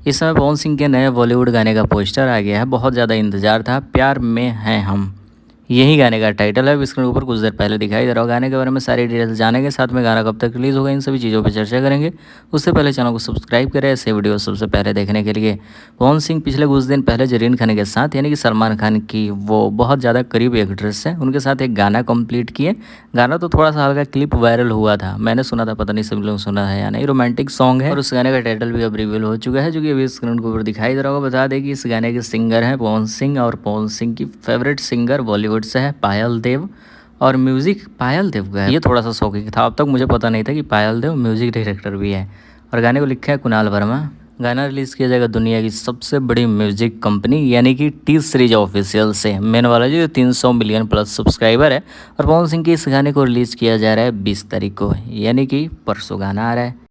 इस समय पवन सिंह के नए बॉलीवुड गाने का पोस्टर आ गया है। बहुत ज़्यादा इंतजार था, प्यार में हैं हम, यही गाने का टाइटल है। अब स्क्रीन के ऊपर कुछ देर पहले दिखाई दे रहा हो। गाने के बारे में सारी डिटेल्स जानेंगे, साथ में गाना कब तक रिलीज़ होगा, इन सभी चीज़ों पर चर्चा करेंगे। उससे पहले चैनल को सब्सक्राइब करें ऐसे वीडियो सबसे पहले देखने के लिए। पवन सिंह पिछले कुछ दिन पहले जरीन खान के साथ, यानी कि सलमान खान की वो बहुत ज़्यादा करीब एक्ट्रेस है, उनके साथ एक गाना कंप्लीट किए। गाना तो थोड़ा सा हल्का क्लिप वायरल हुआ था, मैंने सुना था, पता नहीं सभी लोग सुना है या नहीं। रोमांटिक सॉन्ग है और उस गाने का टाइटल भी अब रिवील हो चुका है, जो कि अभी स्क्रीन के ऊपर दिखाई दे रहा होगा। बता दें कि इस गाने के सिंगर हैं पवन सिंह, और पवन सिंह की फेवरेट सिंगर बॉलीवुड से है पायल देव, और म्यूज़िक पायल देव का है। ये थोड़ा सा शौकिंग था, अब तक मुझे पता नहीं था कि पायल देव म्यूज़िक डायरेक्टर भी है। और गाने को लिखा है कुणाल वर्मा। गाना रिलीज़ किया जाएगा दुनिया की सबसे बड़ी म्यूजिक कंपनी यानी कि टी सीरीज ऑफिशियल से। मेन वाला जो 300 मिलियन प्लस सब्सक्राइबर है। और पवन सिंह के इस गाने को रिलीज़ किया जा रहा है 20 तारीख को, यानी कि परसों गाना आ रहा है।